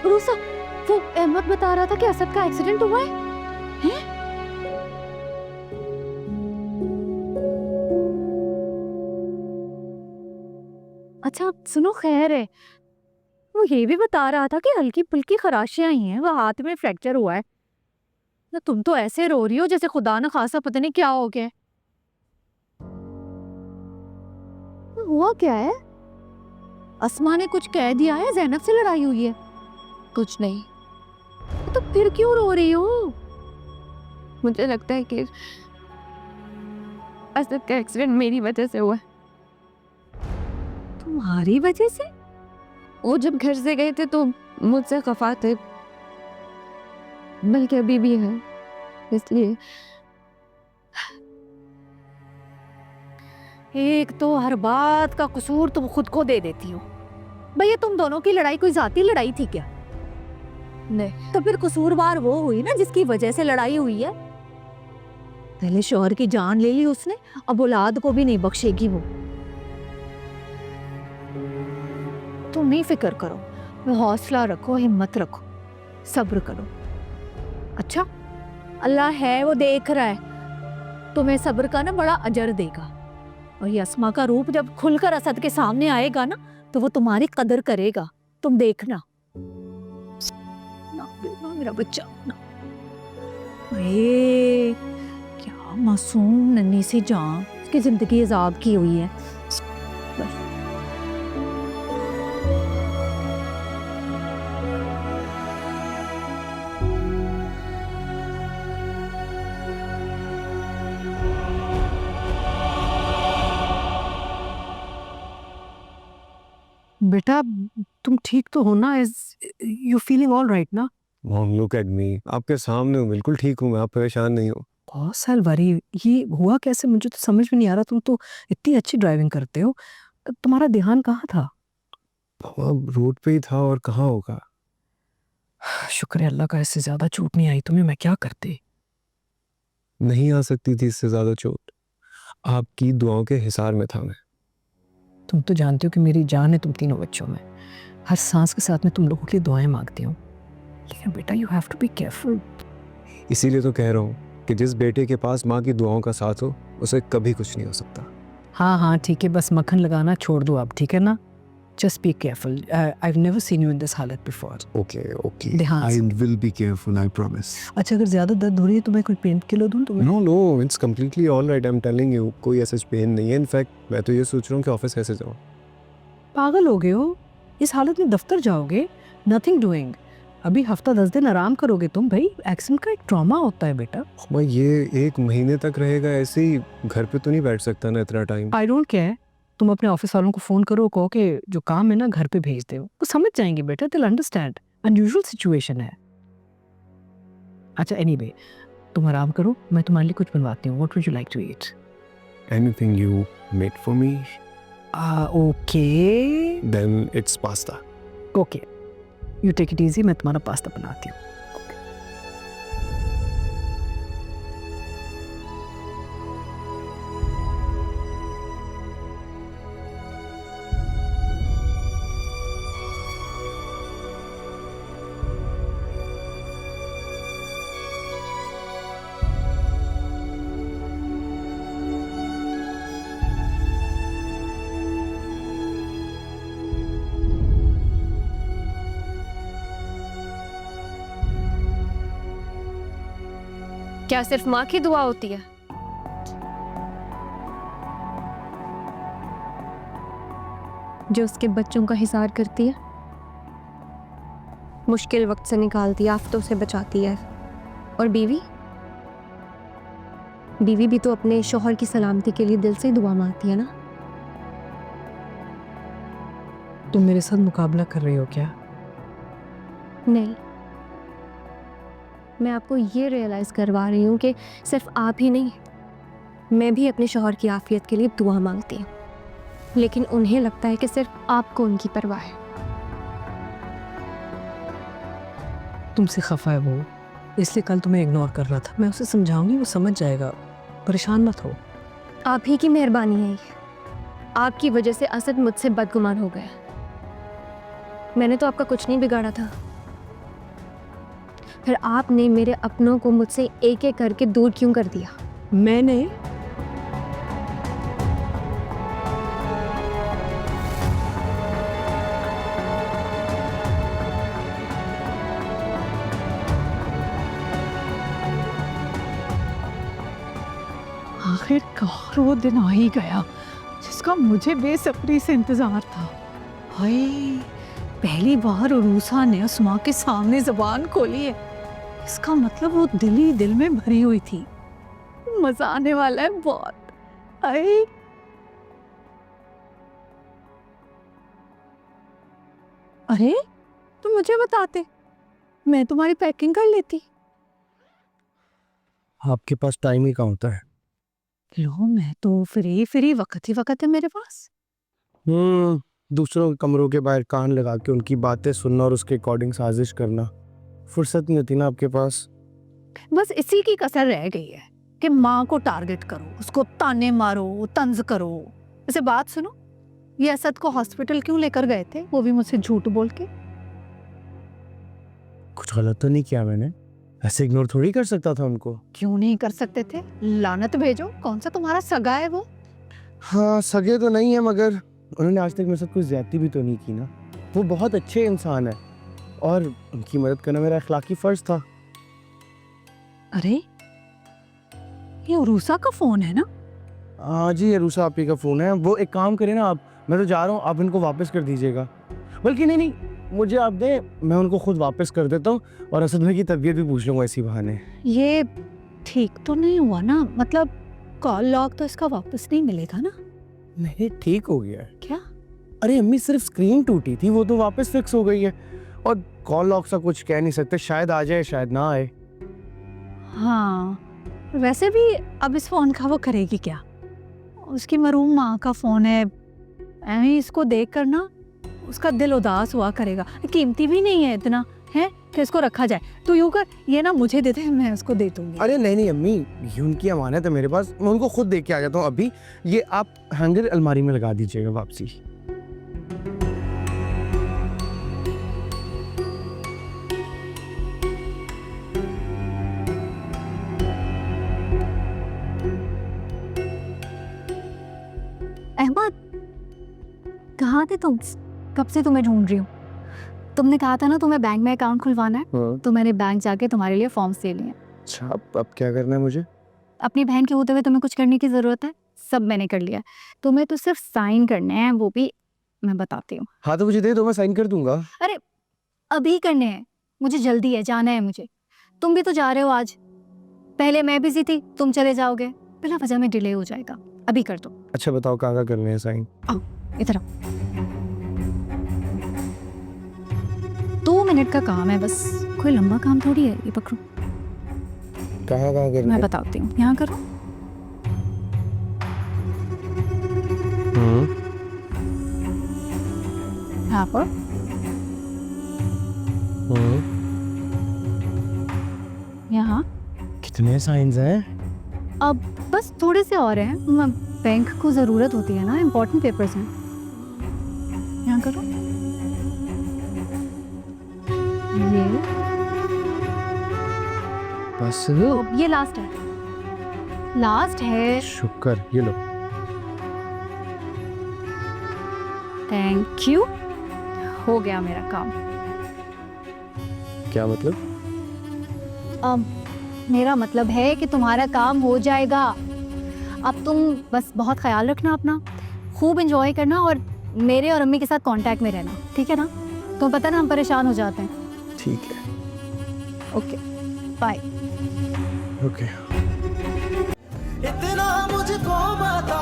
रूसा, वो अहमद बता रहा था कि असद का एक्सीडेंट हुआ है। हैं? अच्छा सुनो, खैर है। वो ये भी बता रहा था कि हल्की फुल्की खराशियां ही हैं, वो हाथ में फ्रैक्चर हुआ है ना। तुम तो ऐसे रो रही हो जैसे खुदा न खासा पता नहीं क्या हो गया। हुआ क्या है? अस्मा ने कुछ कह दिया है? ज़ैनब से लड़ाई हुई है? कुछ नहीं, तो फिर क्यों रो रही हो? मुझे लगता है कि असद का एक्सीडेंट मेरी वजह से हुआ है। तुम्हारी वजह से? वो जब घर से गए थे तो मुझसे खफा थे, बल्कि अभी भी है, इसलिए। एक तो हर बात का कसूर तुम खुद को दे देती हो। भैया तुम दोनों की लड़ाई कोई जाती लड़ाई थी क्या? नहीं, तो फिर कसूरवार वो हुई ना जिसकी वजह से लड़ाई हुई है। पहले शौहर की जान ले ली उसने, अब औलाद को भी नहीं बख्शेगी वो। तुम नहीं फिक्र करो, हौसला रखो, हिम्मत रखो, सब्र करो। अच्छा, अल्लाह है वो देख रहा है, तुम्हें सब्र का ना बड़ा अजर देगा। और ये अस्मा का रूप जब खुलकर असद के सामने आएगा ना, तो वो तुम्हारी कदर करेगा, तुम देखना। ना बेटा मेरा बच्चा ना। ए, क्या मासूम नन्ही सी जान, उसकी जिंदगी अजाब की हुई है। बस बेटा तुम ठीक तो हो ना? Is you feeling all right ना? मॉम लुक एट मी, आपके सामने हूँ, बिल्कुल ठीक हूँ मैं, आप परेशान नहीं हो। बहुत साल वरी, ये हुआ कैसे? मुझे तो समझ में नहीं आ रहा। तुम तो इतनी अच्छी ड्राइविंग करते हो, तुम्हारा ध्यान कहाँ था? अब रोड पे ही था और कहाँ होगा। शुक्र है अल्लाह का, इससे ज्यादा चोट नहीं आई तुम्हें। मैं क्या करते? नहीं आ सकती थी इससे ज्यादा चोट, आपकी दुआओं के हिसार में था मैं। तुम तो जानते हो कि मेरी जान है तुम तीनों बच्चों में। हर सांस के साथ में तुम लोगों के लिए दुआएं मांगती हूँ, लेकिन बेटा you have to be careful. इसीलिए तो कह रहा हूँ कि जिस बेटे के पास माँ की दुआओं का साथ हो, उसे कभी कुछ नहीं हो सकता। हाँ हाँ ठीक है, बस मक्खन लगाना छोड़ दो अब, ठीक है ना? Just be careful. I've never seen you in this हालत before. ओके ओके, ध्यान आई से। Will be careful, I promise. अच्छा, अगर ज्यादा दर्द हो रही है तो मैं कोई पेन किलर दूं तुम्हें? No no, it's completely all right, I am telling you, कोई ऐसा पेन नहीं है। इनफैक्ट मैं तो ये सोच रहा हूँ कि ऑफिस कैसे जाऊँ। पागल हो गए हो? इस हालत में दफ्तर जाओगे? Nothing doing. अभी हफ्ता 10 दिन आराम करोगे तुम। भाई एक्सीडेंट का एक ट्रॉमा होता है बेटा। मैं ये 1 महीने तक रहेगा ऐसे ही, घर पे तो नहीं बैठ सकता ना इतना टाइम। आई डोंट केयर, तुम अपने ऑफिस वालों को फोन करो, कहो कि जो काम है ना घर पे भेज दे। वो समझ जाएंगे बेटा, दिल अंडरस्टैंड। अनयूजुअल सिचुएशन है। अच्छा एनीवे, तुम आराम करो, मैं तुम्हारे लिए कुछ बनवाती हूँ। What would you like to eat? Anything you made for me, okay then it's pasta. Okay, you take it easy, मैं तुम्हारा पास्ता बनाती हूँ। क्या सिर्फ माँ की दुआ होती है? जो उसके बच्चों का हिसार करती है, मुश्किल वक्त से निकालती है, आफतों से बचाती है। और बीवी बीवी भी तो अपने शौहर की सलामती के लिए दिल से दुआ मांगती है ना। तुम मेरे साथ मुकाबला कर रही हो क्या? नहीं, मैं आपको ये रियलाइज़ करवा रही हूँ कि सिर्फ आप ही नहीं, मैं भी अपने शौहर की आफियत के लिए दुआ मांगती हूँ, लेकिन उन्हें लगता है कि सिर्फ आपको उनकी परवाह है। तुमसे खफा है वो, इसलिए कल तुम्हें इग्नोर कर रहा था। मैं उसे समझाऊंगी, वो समझ जाएगा। परेशान मत हो। आप ही की मेहरबानी है ये। आपकी वजह से असद मुझसे बदगुमान हो गया। मैंने तो आपका कुछ नहीं बिगाड़ा था, फिर आपने मेरे अपनों को मुझसे एक एक करके दूर क्यों कर दिया? मैंने आखिरकार वो दिन आ ही गया जिसका मुझे बेसब्री से इंतजार था। हाय, पहली बार उरूसा ने उस्मा के सामने जबान खोली है। इसका मतलब वो दिल ही दिल में भरी हुई थी। मजा आने वाला है बहुत। आई अरे, तुम मुझे बताते, मैं तुम्हारी पैकिंग कर लेती। आपके पास टाइम ही कहाँ होता है? लो, मैं तो फ्री वक्त ही वक्त है मेरे पास। दूसरों के कमरों के बाहर कान लगा के उनकी बातें सुनना और उसके अकॉर्डिंग साजिश करना, फुर्सत नहीं होती ना आपके पास। बस इसी की कसर रह गई है कि माँ को टारगेट करो, उसको ताने मारो, तंज करो। वैसे बात सुनो, ये असद को हॉस्पिटल क्यों लेकर गए थे, वो भी मुझसे झूठ बोल के? कुछ गलत तो नहीं किया मैंने, ऐसे इग्नोर थोड़ी कर सकता था उनको। क्यों नहीं कर सकते थे? लानत भेजो, कौन सा तुम्हारा सगा है वो? हाँ, सगे तो नहीं है, मगर उन्होंने आज तक मेरे साथ कोई ज्यादती भी तो नहीं की ना। वो बहुत अच्छे इंसान है और उनकी मदद करना मेरा अखलाकी फर्ज था। अरे, ये उरूसा का फोन है ना? हाँ जी, ये रूसा आपी का फ़ोन है। वो एक काम करें ना आप, मैं तो जा रहा हूँ, आप इनको वापस कर दीजिएगा। बल्कि नहीं, मुझे आप दें, मैं उनको खुद वापस कर देता हूँ और असद भाई की तबीयत भी पूछ लूँगा इसी बहाने। ये ठीक तो नहीं हुआ ना? मतलब कॉल लॉग तो इसका वापस नहीं मिलेगा ना? नहीं, ठीक हो गया है। क्या? अरे अम्मी, सिर्फ स्क्रीन टूटी थी, वो तो वापस फिक्स हो गई है। और कॉल लॉक सा कुछ कह नहीं सकते, शायद आ जाए शायद ना आए। हाँ, वैसे भी अब इस फोन का वो करेगी क्या? उसकी मरूम माँ का फोन है, ऐਵੇਂ इसको देख कर ना उसका दिल उदास हुआ करेगा। कीमती भी नहीं है इतना, है कि इसको रखा जाए। तो यूँ कर, ये ना मुझे दे दे, मैं उसको दे दूंगी। अरे नहीं अम्मी, ये उनकी अमानत है मेरे पास, मैं उनको खुद देख के आ जाता हूँ अभी। ये आप हैंगर अलमारी में लगा दीजिएगा वापसी। अहमद, कहाँ थे तुम? कब से तुम्हें ढूंढ रही हूँ। तुमने कहा था ना तुम्हें बैंक में अकाउंट खुलवाना है, तो मैंने बैंक जाके तुम्हारे लिए फॉर्म्स ले लिए। अच्छा, अब क्या करना है मुझे? अपनी बहन के होते हुए तुम्हें कुछ करने की ज़रूरत है? सब मैंने कर लिया, तुम्हें तो सिर्फ साइन करने हैं, वो भी मैं बताती हूँ। हाँ तो मुझे दे दो, मैं साइन कर दूंगा। अरे अभी करने हैं, मुझे जल्दी है, जाना है मुझे। तुम भी तो जा रहे हो आज। पहले मैं बिजी थी, तुम चले जाओगे, बिना वजह में डिले हो जाएगा। अभी कर दो। अच्छा बताओ कहाँ करने हैं साइन? इधर आओ। 2 मिनट का काम है बस, कोई लंबा काम थोड़ी है। ये पकड़ो, कहाँ करने मैं हैं? बताती हूँ। यहाँ करो। यहाँ पर, यहाँ। कितने साइंस हैं? अब बस थोड़े से और हैं, बैंक को ज़रूरत होती है ना, इम्पोर्टेंट पेपर्स हैं। यहाँ करो। ये बस, ये लास्ट है, लास्ट है। शुक्र, ये लो। थैंक यू, हो गया मेरा काम। क्या मतलब? मेरा मतलब है कि तुम्हारा काम हो जाएगा। अब तुम बस बहुत ख्याल रखना अपना, खूब एंजॉय करना और मेरे और अम्मी के साथ कांटेक्ट में रहना, ठीक है ना? तुम्हें पता ना हम परेशान हो जाते हैं। ठीक है, ओके, बाय। ओके। इतना मुझको बता